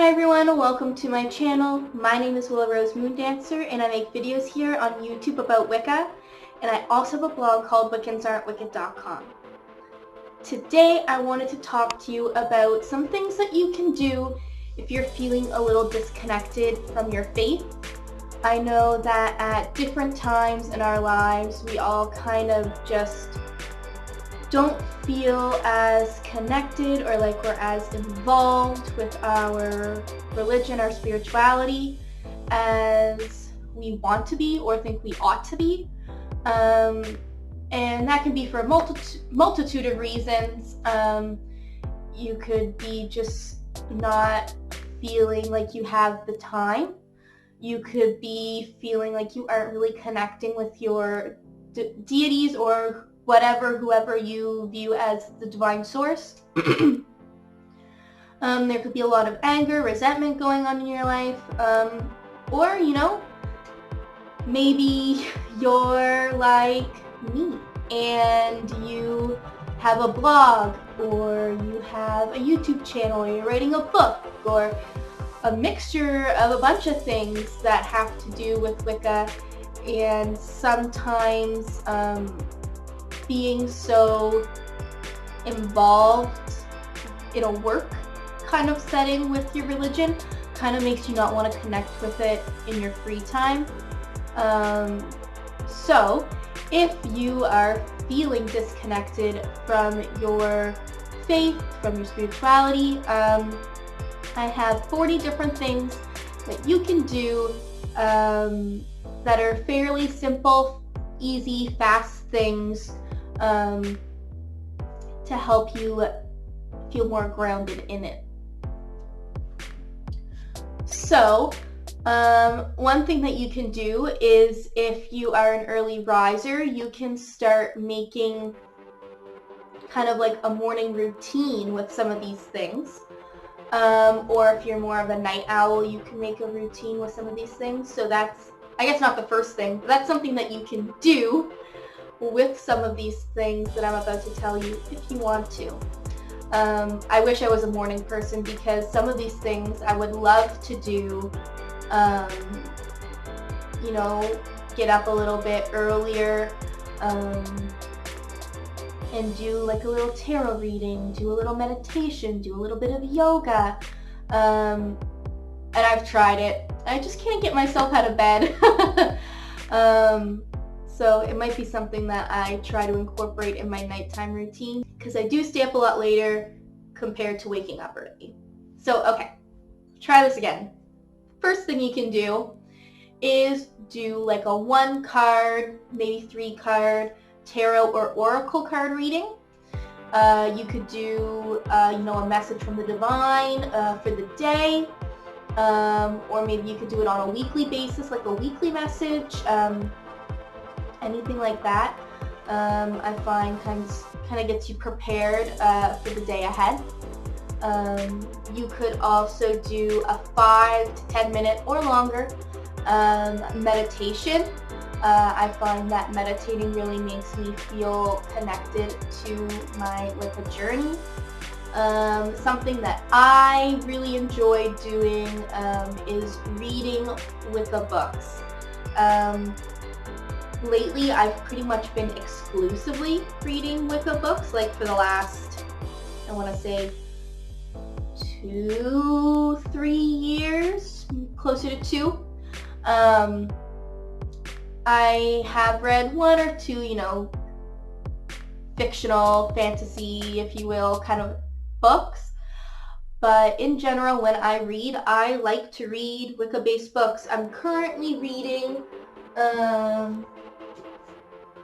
Hi everyone, welcome to my channel. My name is Willow Rose Moondancer and I make videos here on YouTube about Wicca, and I also have a blog called wiccansaren'twicked.com. Today I wanted to talk to you about some things that you can do if you're feeling a little disconnected from your faith. I know that at different times in our lives we all kind of just don't feel as connected or like we're as involved with our religion, our spirituality as we want to be or think we ought to be. And that can be for a multitude of reasons. You could be just not feeling like you have the time. You could be feeling like you aren't really connecting with your deities or whoever you view as the divine source. There could be a lot of anger, resentment going on in your life, or maybe you're like me and you have a blog or you have a YouTube channel or you're writing a book or a mixture of a bunch of things that have to do with Wicca, and sometimes being so involved in a work kind of setting with your religion kind of makes you not want to connect with it in your free time. So if you are feeling disconnected from your faith, from your spirituality, I have 40 different things that you can do that are fairly simple, easy, fast things to help you feel more grounded in it. So, one thing that you can do is, if you are an early riser, you can start making kind of like a morning routine with some of these things. Or if you're more of a night owl, you can make a routine with some of these things. So that's, I guess, not the first thing, but that's something that you can do with some of these things that I'm about to tell you if you want to. I wish I was a morning person, because some of these things I would love to do, get up a little bit earlier, and do like a little tarot reading, do a little meditation, do a little bit of yoga, and I've tried it. I just can't get myself out of bed. So it might be something that I try to incorporate in my nighttime routine, because I do stay up a lot later compared to waking up early. So, okay, try this again. First thing you can do is do like a 1 card, maybe 3 card tarot or oracle card reading. You could do, a message from the divine for the day, or maybe you could do it on a weekly basis, like a weekly message. Anything like that, I find kind of gets you prepared for the day ahead. You could also do a 5 to 10 minute or longer meditation. I find that meditating really makes me feel connected to my Wicca journey. Something that I really enjoy doing is reading Wicca books. Lately, I've pretty much been exclusively reading Wicca books, like for the last, I want to say, 2-3 years, closer to 2. I have read 1 or 2, fictional, fantasy, if you will, kind of books. But in general, when I read, I like to read Wicca-based books. I'm currently reading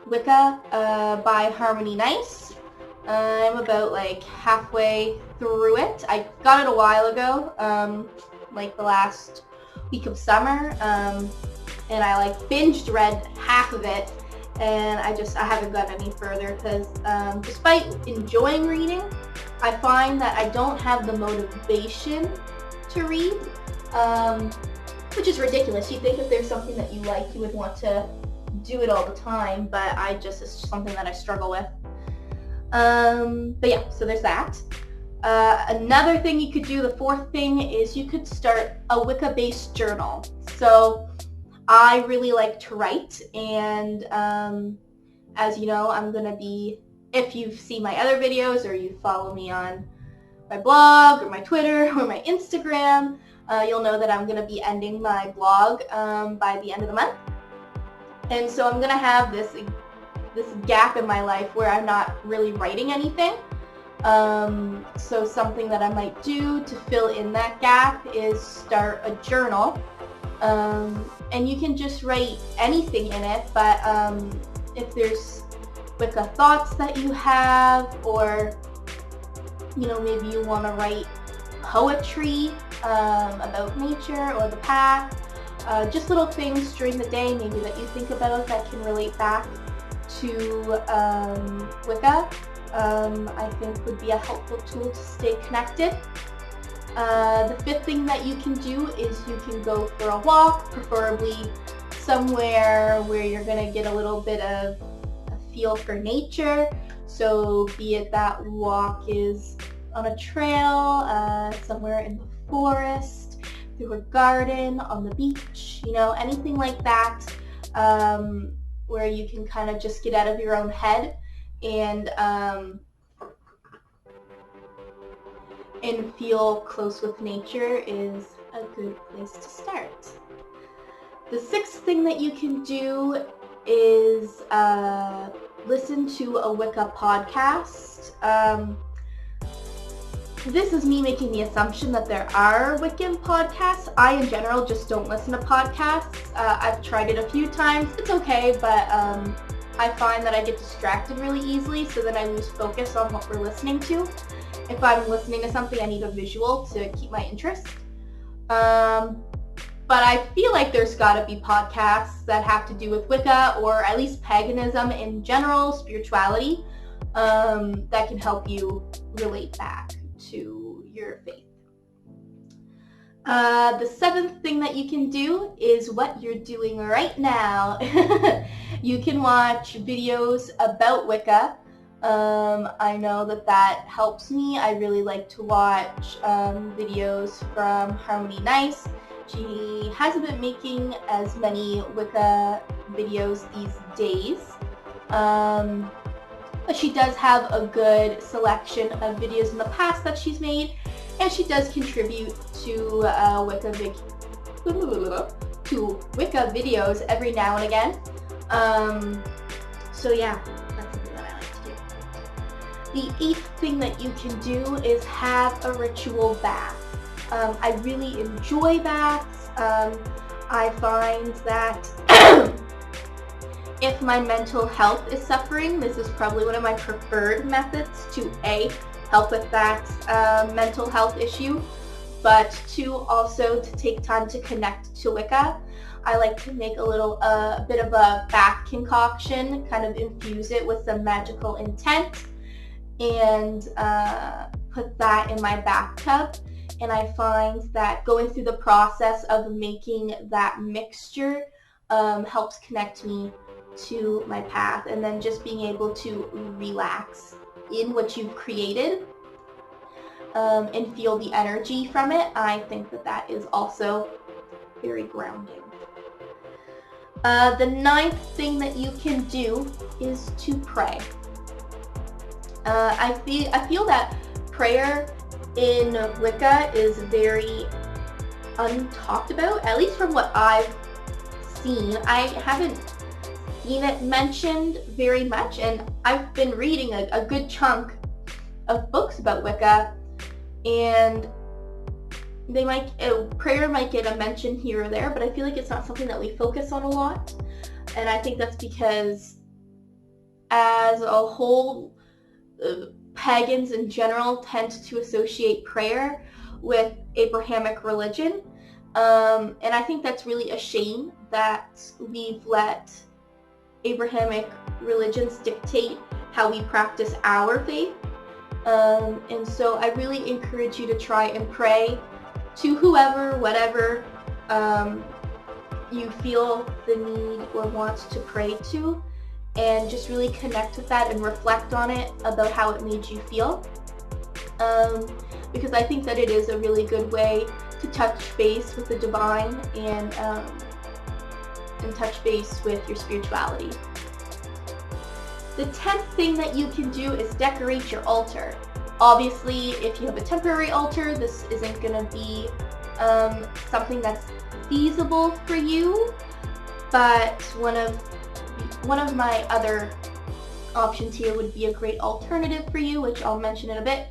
Wicca by Harmony Nice. I'm about like halfway through it. I got it a while ago, like the last week of summer, and I like binged read half of it, and I haven't gone any further because despite enjoying reading, I find that I don't have the motivation to read, which is ridiculous. You'd think if there's something that you like, you would want to do it all the time, but it's something that I struggle with. But yeah, so there's that. Another thing you could do, the fourth thing, is you could start a Wicca-based journal. So I really like to write, and as you know, I'm going to be, if you've seen my other videos or you follow me on my blog or my Twitter or my Instagram, you'll know that I'm going to be ending my blog by the end of the month. And so I'm going to have this gap in my life where I'm not really writing anything. So something that I might do to fill in that gap is start a journal. And you can just write anything in it, but if there's Wicca thoughts that you have, or maybe you want to write poetry about nature or the path, just little things during the day maybe that you think about that can relate back to Wicca, I think would be a helpful tool to stay connected. The fifth thing that you can do is you can go for a walk, preferably somewhere where you're going to get a little bit of a feel for nature. So be it that walk is on a trail, somewhere in the forest, through a garden, on the beach, anything like that, where you can kind of just get out of your own head and feel close with nature is a good place to start. The sixth thing that you can do is listen to a Wicca podcast. This is me making the assumption that there are Wiccan podcasts. I, in general, just don't listen to podcasts. I've tried it a few times. It's okay, but I find that I get distracted really easily, so then I lose focus on what we're listening to. If I'm listening to something, I need a visual to keep my interest. But I feel like there's got to be podcasts that have to do with Wicca, or at least paganism in general, spirituality, that can help you relate back to your faith. The seventh thing that you can do is what you're doing right now. You can watch videos about Wicca. I know that helps me. I really like to watch videos from Harmony Nice. She hasn't been making as many Wicca videos these days, but she does have a good selection of videos in the past that she's made, and she does contribute to Wicca videos every now and again. So yeah, that's something that I like to do. The eighth thing that you can do is have a ritual bath. I really enjoy baths. I find that if my mental health is suffering, this is probably one of my preferred methods to help with that mental health issue, but also to take time to connect to Wicca. I like to make a bit of a bath concoction, kind of infuse it with some magical intent, and put that in my bathtub. And I find that going through the process of making that mixture helps connect me to my path, and then just being able to relax in what you've created and feel the energy from it. I think that is also very grounding. The ninth thing that you can do is to pray. I feel that prayer in Wicca is very untalked about, at least from what I've seen. I haven't seen it mentioned very much, and I've been reading a good chunk of books about Wicca, and prayer might get a mention here or there, but I feel like it's not something that we focus on a lot. And I think that's because as a whole, pagans in general tend to associate prayer with Abrahamic religion, and I think that's really a shame that we've let Abrahamic religions dictate how we practice our faith. And so I really encourage you to try and pray to whoever, whatever you feel the need or want to pray to, and just really connect with that and reflect on it about how it made you feel. because I think that it is a really good way to touch base with the divine and touch base with your spirituality. The 10th thing that you can do is decorate your altar. Obviously, if you have a temporary altar, this isn't going to be something that's feasible for you, but one of my other options here would be a great alternative for you, which I'll mention in a bit.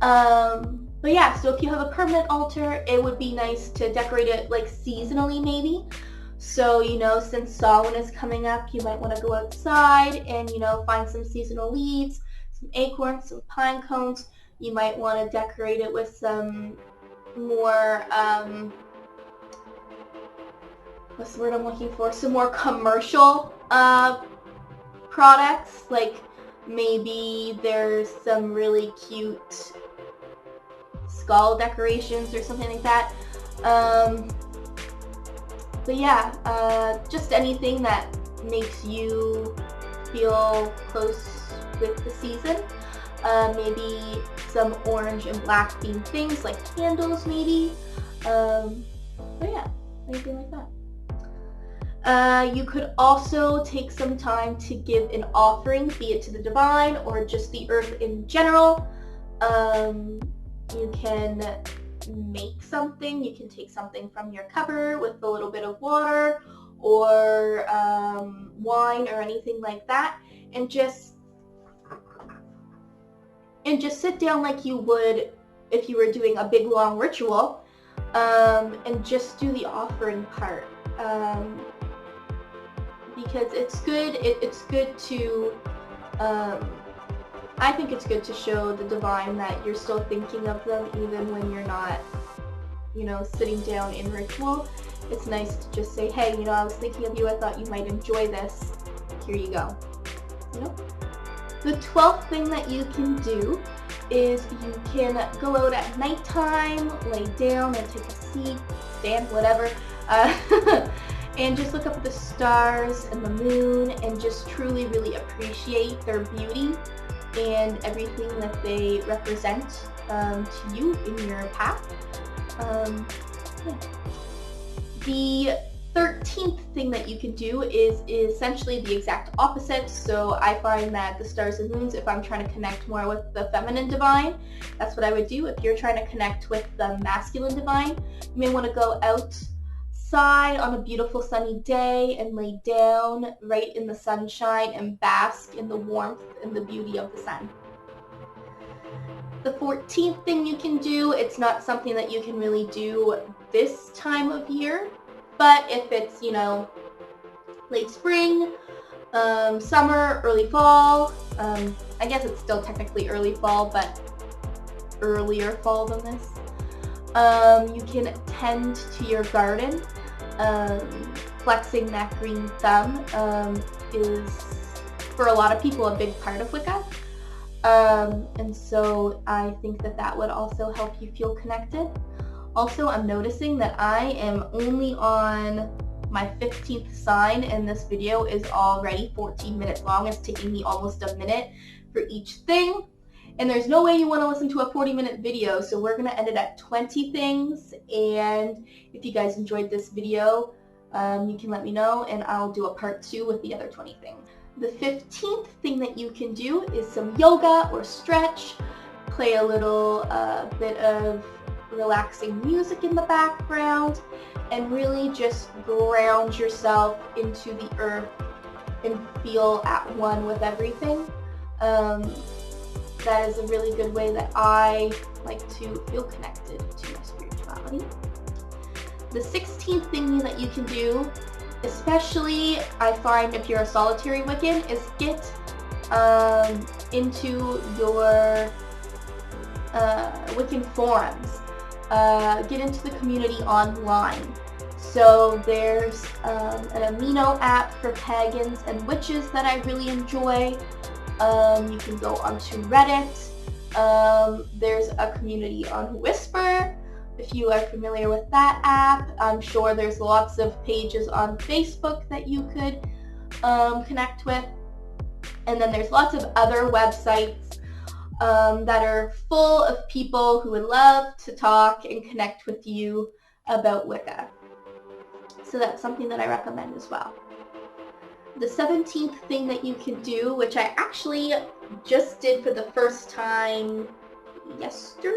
But yeah, so if you have a permanent altar, it would be nice to decorate it like seasonally maybe. So, you know, since Samhain is coming up, you might want to go outside and, you know, find some seasonal leaves, some acorns, some pine cones. You might want to decorate it with some more, what's the word I'm looking for? Some more commercial products, like maybe there's some really cute skull decorations or something like that. But yeah, just anything that makes you feel close with the season. Maybe some orange and black themed things like candles maybe. But yeah, anything like that. You could also take some time to give an offering, be it to the divine or just the earth in general. You can make something. You can take something from your cupboard with a little bit of water or wine or anything like that, and just sit down like you would if you were doing a big long ritual, and just do the offering part, because it's good. It's good to I think it's good to show the divine that you're still thinking of them even when you're not, you know, sitting down in ritual. It's nice to just say, hey, you know, I was thinking of you, I thought you might enjoy this, here you go, you know? The 12th thing that you can do is you can go out at nighttime, lay down and take a seat, stand, whatever, and just look up at the stars and the moon and just truly really appreciate their beauty and everything that they represent to you in your path. Yeah. The 13th thing that you can do is essentially the exact opposite. So I find that the stars and moons, if I'm trying to connect more with the feminine divine, that's what I would do. If you're trying to connect with the masculine divine, you may want to go outside on a beautiful sunny day and lay down right in the sunshine and bask in the warmth and the beauty of the sun. The 14th thing you can do, it's not something that you can really do this time of year, but if it's, you know, late spring, summer, early fall, I guess it's still technically early fall, but earlier fall than this, you can tend to your garden. Flexing that green thumb is, for a lot of people, a big part of Wicca. And so I think that that would also help you feel connected. Also, I'm noticing that I am only on my 15th sign, and this video is already 14 minutes long. It's taking me almost a minute for each thing. And there's no way you want to listen to a 40-minute video, so we're going to end it at 20 things. And if you guys enjoyed this video, you can let me know, and I'll do a part 2 with the other 20 things. The 15th thing that you can do is some yoga or stretch. Play a little bit of relaxing music in the background, and really just ground yourself into the earth and feel at one with everything. That is a really good way that I like to feel connected to my spirituality. The 16th thing that you can do, especially I find if you're a solitary Wiccan, is get into your Wiccan forums. Get into the community online. So there's an amino app for pagans and witches that I really enjoy. You can go onto Reddit. There's a community on Whisper, if you are familiar with that app. I'm sure there's lots of pages on Facebook that you could connect with. And then there's lots of other websites that are full of people who would love to talk and connect with you about Wicca. So that's something that I recommend as well. The 17th thing that you can do, which I actually just did for the first time yesterday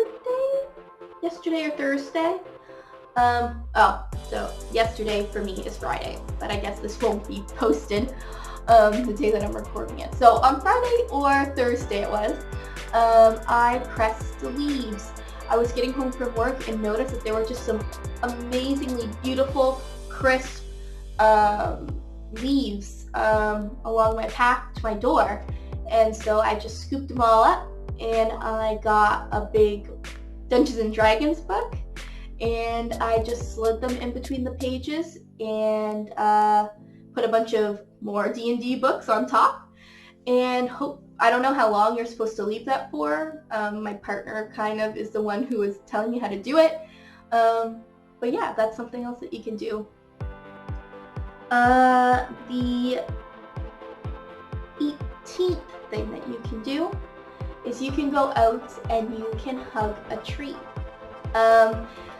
or Thursday. So yesterday for me is Friday, but I guess this won't be posted the day that I'm recording it. So on Friday or Thursday it was, I pressed the leaves. I was getting home from work and noticed that there were just some amazingly beautiful, crisp leaves along my path to my door. And so I just scooped them all up and I got a big Dungeons and Dragons book and I just slid them in between the pages and put a bunch of more D&D books on top, and I don't know how long you're supposed to leave that for. My partner kind of is the one who is telling me how to do it, but yeah, that's something else that you can do. The 18th thing that you can do is you can go out and you can hug a tree.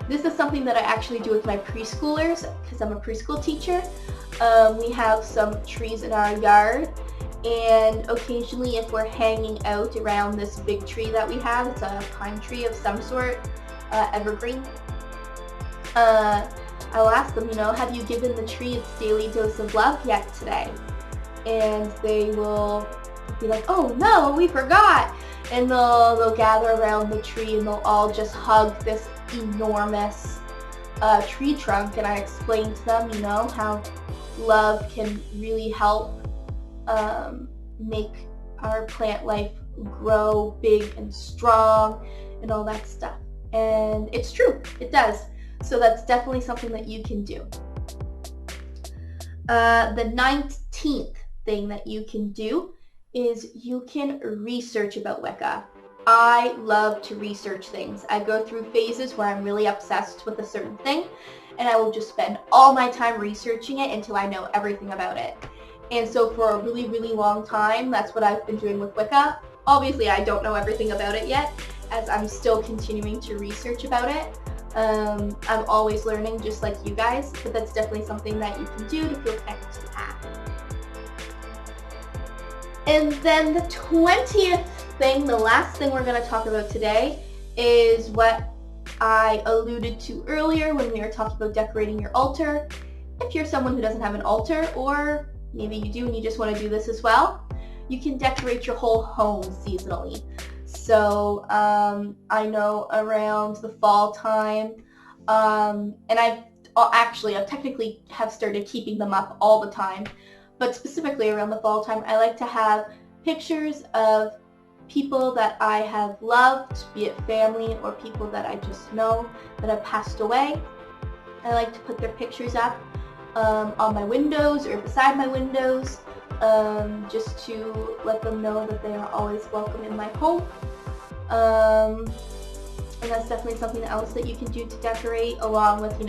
This is something that I actually do with my preschoolers because I'm a preschool teacher. We have some trees in our yard, and occasionally if we're hanging out around this big tree that we have, it's a pine tree of some sort, evergreen, I'll ask them, have you given the tree its daily dose of love yet today? And they will be like, oh no, we forgot. And they'll gather around the tree and they'll all just hug this enormous tree trunk, and I explain to them, how love can really help make our plant life grow big and strong and all that stuff. And it's true, it does. So that's definitely something that you can do. The 19th thing that you can do is you can research about Wicca. I love to research things. I go through phases where I'm really obsessed with a certain thing, and I will just spend all my time researching it until I know everything about it. And so for a really, really long time, that's what I've been doing with Wicca. Obviously, I don't know everything about it yet, as I'm still continuing to research about it. I'm always learning, just like you guys, but that's definitely something that you can do to feel connected to the path. And then the 20th thing, the last thing we're going to talk about today, is what I alluded to earlier when we were talking about decorating your altar. If you're someone who doesn't have an altar, or maybe you do and you just want to do this as well, you can decorate your whole home seasonally. So I know around the fall time, and I've technically have started keeping them up all the time, but specifically around the fall time, I like to have pictures of people that I have loved, be it family or people that I just know that have passed away. I like to put their pictures up on my windows or beside my windows, just to let them know that they are always welcome in my home. And that's definitely something else that you can do to decorate, along with,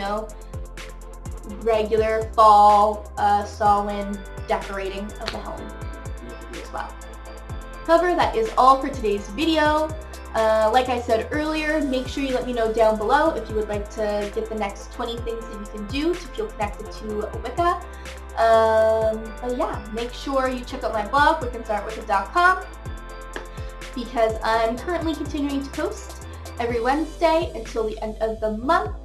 regular fall, Samhain decorating of the home you can do as well. However, that is all for today's video. Like I said earlier, make sure you let me know down below if you would like to get the next 20 things that you can do to feel connected to Wicca. But yeah, make sure you check out my blog, wiccansartwicca.com, because I'm currently continuing to post every Wednesday until the end of the month.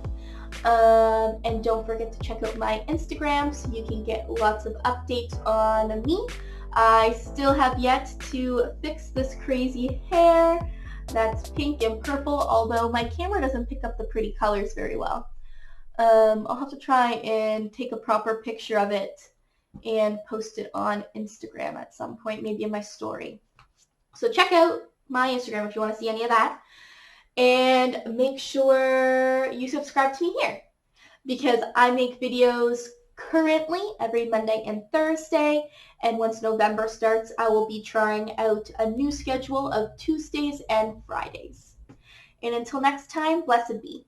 And don't forget to check out my Instagram so you can get lots of updates on me. I still have yet to fix this crazy hair that's pink and purple, although my camera doesn't pick up the pretty colors very well. I'll have to try and take a proper picture of it and post it on Instagram at some point, maybe in my story. So check out my Instagram if you want to see any of that. And make sure you subscribe to me here, because I make videos currently every Monday and Thursday, and once November starts, I will be trying out a new schedule of Tuesdays and Fridays. And until next time, blessed be.